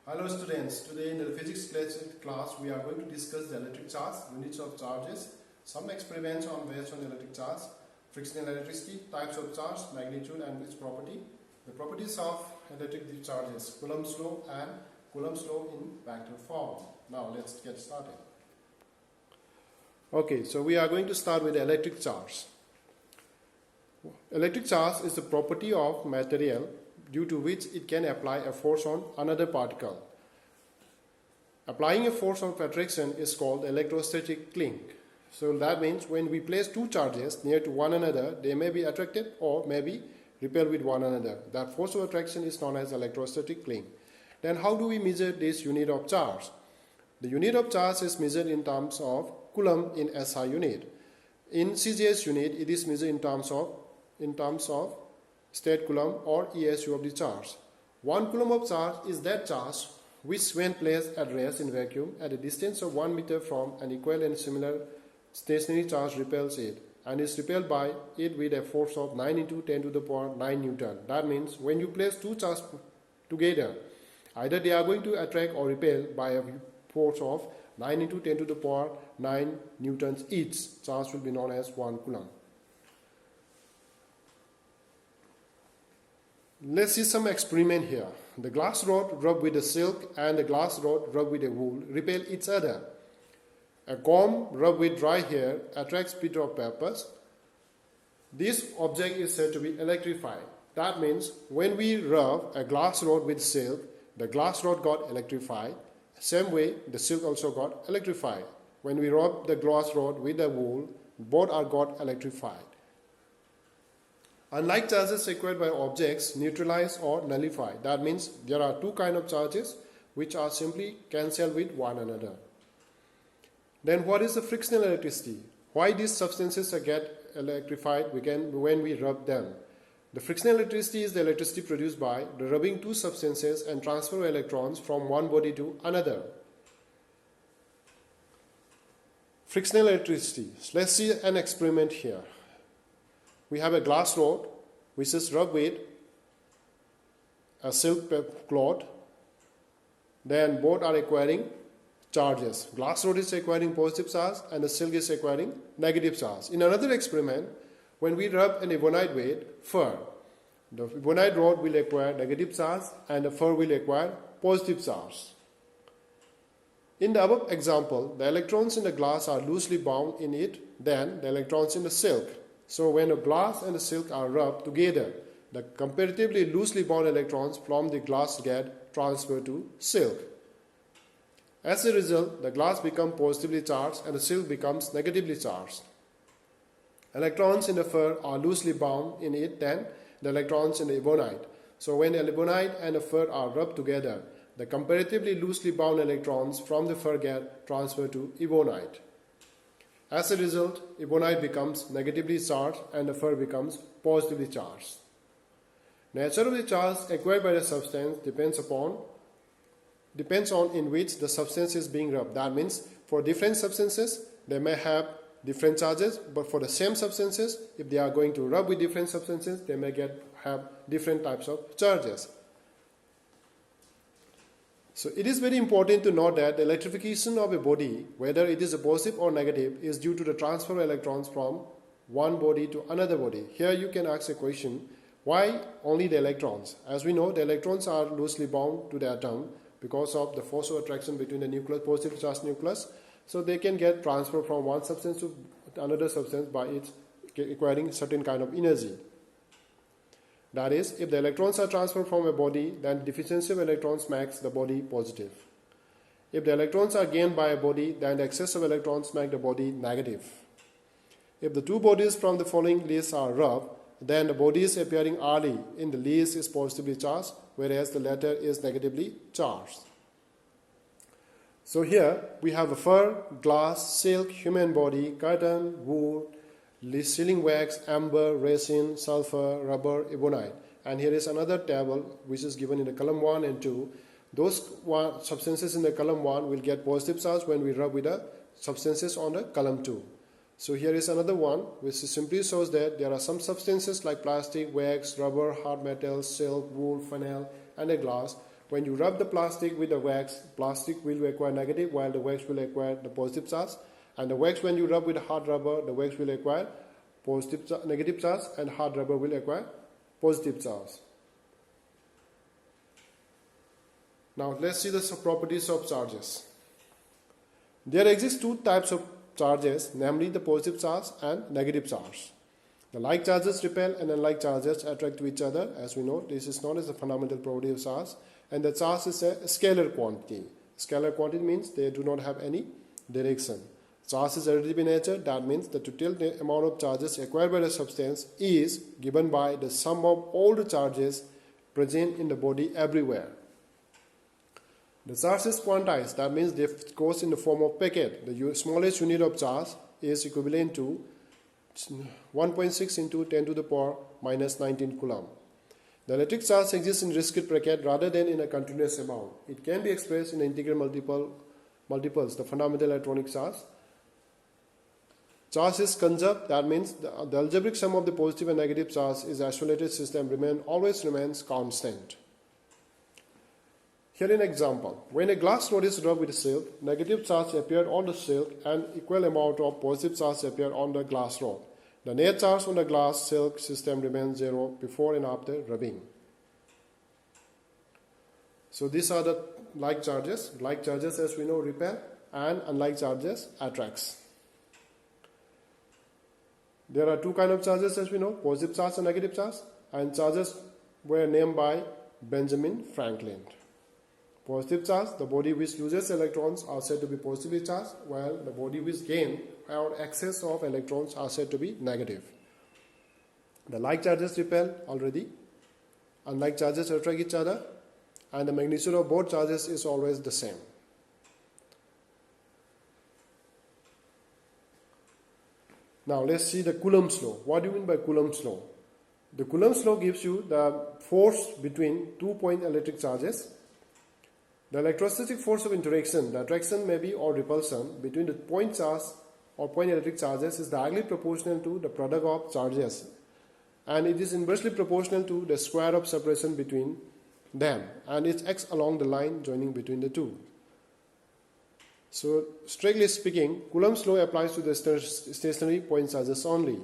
Hello students, today in the physics class we are going to discuss the electric charge, units of charges, some experiments based on electric charge, frictional electricity, types of charge, magnitude and its property, the properties of electric charges, Coulomb's law and Coulomb's law in vector form. Now let's get started. Okay, so we are going to start with the electric charge. Electric charge is the property of material due to which it can apply a force on another particle. Applying a force of attraction is called electrostatic link. So that means when we place two charges near to one another, they may be attracted or may be repelled with one another. That force of attraction is known as electrostatic link. Then how do we measure this unit of charge? The unit of charge is measured in terms of Coulomb in SI unit. In CGS unit, it is measured in terms of state coulomb or ESU of the charge. 1 coulomb of charge is that charge which when placed at rest in vacuum at a distance of 1 meter from an equal and similar stationary charge repels it and is repelled by it with a force of 9 into 10 to the power 9 Newton. That means when you place two charges together, either they are going to attract or repel by a force of 9 into 10 to the power 9 Newtons each. Charge will be known as 1 coulomb. Let's see some experiment here. The glass rod rubbed with the silk and the glass rod rubbed with the wool repel each other. A comb rubbed with dry hair attracts bit of papers. This object is said to be electrified. That means when we rub a glass rod with silk, the glass rod got electrified. Same way, the silk also got electrified. When we rub the glass rod with the wool, both are got electrified. Unlike charges acquired by objects, neutralize or nullify. That means there are two kinds of charges which are simply cancelled with one another. Then what is the frictional electricity? Why these substances get electrified when we rub them? The frictional electricity is the electricity produced by the rubbing two substances and transfer of electrons from one body to another. Frictional electricity. Let's see an experiment here. We have a glass rod which is rubbed with a silk cloth. Then both are acquiring charges. Glass rod is acquiring positive charge and the silk is acquiring negative charge. In another experiment, when we rub an ebonite with fur, the ebonite rod will acquire negative charge and the fur will acquire positive charge. In the above example, the electrons in the glass are loosely bound in it than the electrons in the silk. So when the glass and the silk are rubbed together, the comparatively loosely bound electrons from the glass get transferred to silk. As a result, the glass becomes positively charged and the silk becomes negatively charged. Electrons in the fur are loosely bound in it than the electrons in the ebonite. So when the ebonite and the fur are rubbed together, the comparatively loosely bound electrons from the fur get transferred to ebonite. As a result, ebonite becomes negatively charged and the fur becomes positively charged. Nature of the charge acquired by the substance depends on in which the substance is being rubbed. That means for different substances, they may have different charges, but for the same substances, if they are going to rub with different substances, they may have different types of charges. So it is very important to note that the electrification of a body, whether it is a positive or negative, is due to the transfer of electrons from one body to another body. Here you can ask a question, why only the electrons? As we know, the electrons are loosely bound to the atom because of the force of attraction between the nucleus, positive charged nucleus. So they can get transferred from one substance to another substance by its acquiring certain kind of energy. That is, if the electrons are transferred from a body, then the deficiency of electrons makes the body positive. If the electrons are gained by a body, then the excess of electrons make the body negative. If the two bodies from the following list are rubbed, then the bodies appearing early in the list is positively charged, whereas the latter is negatively charged. So here we have a fur, glass, silk, human body, cotton, wool, sealing wax, amber, resin, sulfur, rubber, ebonite. And here is another table which is given in the column 1 and 2. Those substances in the column 1 will get positive charge when we rub with the substances on the column 2. So here is another one which simply shows that there are some substances like plastic, wax, rubber, hard metals, silk, wool, phenol and a glass when you rub the plastic with the wax, plastic will acquire negative while the wax will acquire the positive charge. And the wax, when you rub with hard rubber, the wax will acquire negative charge, and hard rubber will acquire positive charge. Now let's see the properties of charges. There exist two types of charges, namely the positive charge and negative charge. The like charges repel and unlike charges attract to each other. As we know, this is known as the fundamental property of charge, and the charge is a scalar quantity. Scalar quantity means they do not have any direction. Charge is additive in nature. That means the total amount of charges acquired by the substance is given by the sum of all the charges present in the body everywhere. The charge is quantized. That means they goes in the form of packet. The smallest unit of charge is equivalent to 1.6 into 10 to the power minus 19 coulomb. The electric charge exists in discrete packet rather than in a continuous amount. It can be expressed in integral multiples, the fundamental electronic charge. Charge is conserved. That means the algebraic sum of the positive and negative charge is isolated system always remains constant. Here an example. When a glass rod is rubbed with silk, negative charge appear on the silk and equal amount of positive charge appear on the glass rod. The net charge on the glass silk system remains zero before and after rubbing. So these are the like charges. Like charges, as we know, repel, and unlike charges attracts. There are two kinds of charges, as we know, positive charge and negative charge, and charges were named by Benjamin Franklin. Positive charge, the body which loses electrons are said to be positively charged, while the body which gain or excess of electrons are said to be negative. The like charges repel already, unlike charges attract each other, and the magnitude of both charges is always the same. Now let's see the Coulomb's law. What do you mean by Coulomb's law? The Coulomb's law gives you the force between 2 point electric charges. The electrostatic force of interaction, the attraction maybe or repulsion between the point charge or point electric charges is directly proportional to the product of charges, and it is inversely proportional to the square of separation between them, and it acts along the line joining between the two. So strictly speaking, Coulomb's law applies to the stationary point charges only.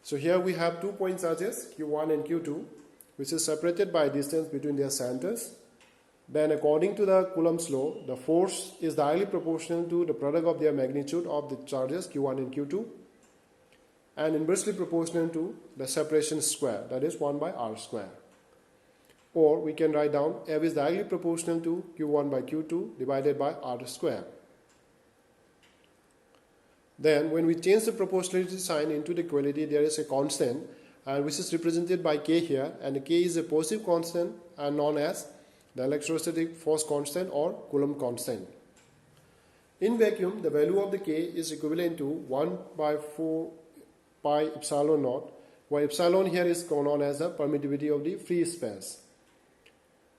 So here we have 2 point charges, Q1 and Q2, which is separated by a distance between their centers. Then according to the Coulomb's law, the force is directly proportional to the product of their magnitude of the charges Q1 and Q2, and inversely proportional to the separation square, that is 1 by r square. Or we can write down F is directly proportional to Q1 by Q2 divided by r square. Then when we change the proportionality sign into the equality, there is a constant, and which is represented by K here, and K is a positive constant and known as the electrostatic force constant or Coulomb constant. In vacuum, the value of the K is equivalent to 1 by 4 pi epsilon naught, where epsilon here is known as the permittivity of the free space.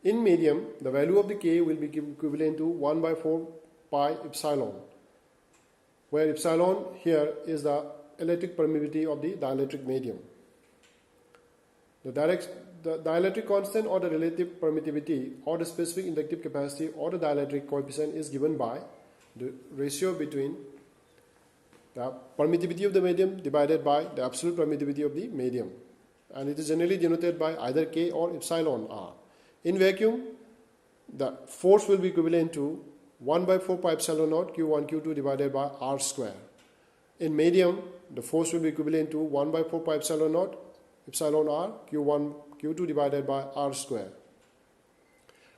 In medium, the value of the K will be equivalent to 1 by 4 pi epsilon, where epsilon here is the electric permittivity of the dielectric medium. The dielectric constant or the relative permittivity or the specific inductive capacity or the dielectric coefficient is given by the ratio between the permittivity of the medium divided by the absolute permittivity of the medium, and it is generally denoted by either K or epsilon r. In vacuum, the force will be equivalent to 1 by 4 pi epsilon naught Q1 Q2 divided by r square. In medium, the force will be equivalent to 1 by 4 pi epsilon naught epsilon r Q1 Q2 divided by r square.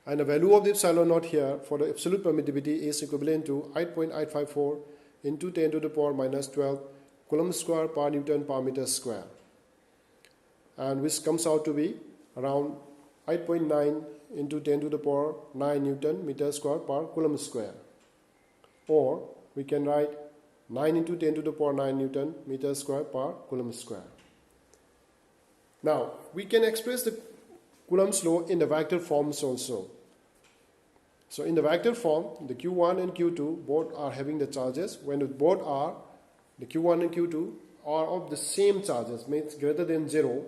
And the value of the epsilon naught here for the absolute permittivity is equivalent to 8.854 into 10 to the power minus 12 Coulomb square per Newton per meter square, and which comes out to be around 8.9 into 10 to the power 9 Newton meter square per Coulomb square. Or we can write 9 into 10 to the power 9 Newton meter square per Coulomb square. Now, we can express the Coulomb's law in the vector forms also. So in the vector form, the Q1 and Q2 both are having the charges. When both are, the Q1 and Q2 are of the same charges, means greater than 0,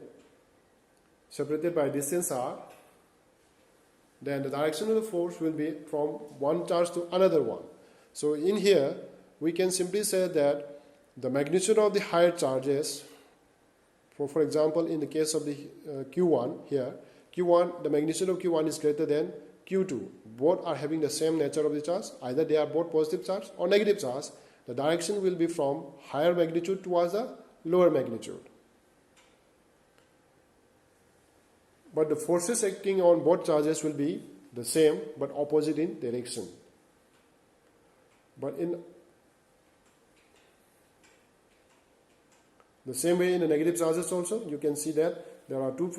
separated by distance r, then the direction of the force will be from one charge to another one. So in here, we can simply say that the magnitude of the higher charges, for example, in the case of the Q1 here, Q1, the magnitude of Q1 is greater than Q2. Both are having the same nature of the charge. Either they are both positive charge or negative charge. The direction will be from higher magnitude towards the lower magnitude. But the forces acting on both charges will be the same but opposite in direction. But in the same way in the negative charges also, you can see that there are two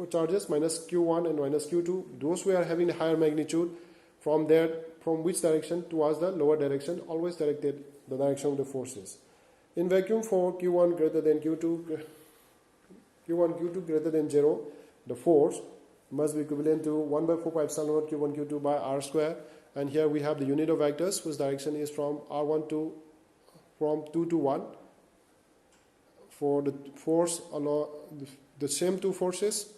charges, minus Q1 and minus Q2. Those who are having the higher magnitude, from which direction towards the lower direction, always directed the direction of the forces. In vacuum, for Q1 greater than Q2, Q2 greater than 0, the force must be equivalent to 1 by 4 pi epsilon naught Q1 Q2 by R square. And here we have the unit of vectors whose direction is from R1 to from 2 to 1. For the force along the same two forces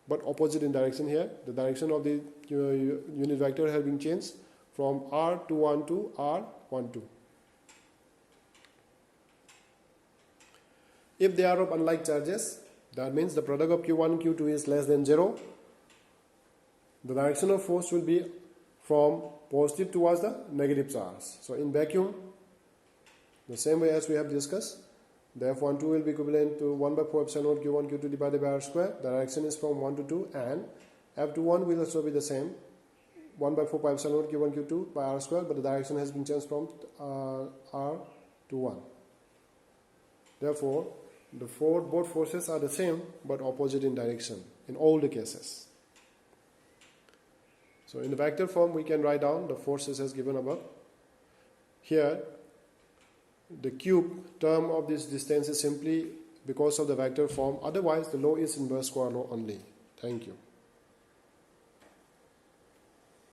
but opposite in direction here, the direction of the unit vector has been changed from R21 to R12. If they are of unlike charges, that means the product of Q1 and Q2 is less than 0. The direction of force will be from positive towards the negative charge. So in vacuum, the same way as we have discussed, the F12 will be equivalent to 1 by 4 epsilon naught Q1 Q2 divided by R square. The direction is from 1 to 2, and F21 will also be the same, 1 by 4 pi epsilon naught Q1 Q2 by R square, but the direction has been changed from R to 1. Therefore, both forces are the same but opposite in direction in all the cases. So in the vector form, we can write down the forces as given above. Here, the cube term of this distance is simply because of the vector form. Otherwise, the law is inverse square law only. Thank you.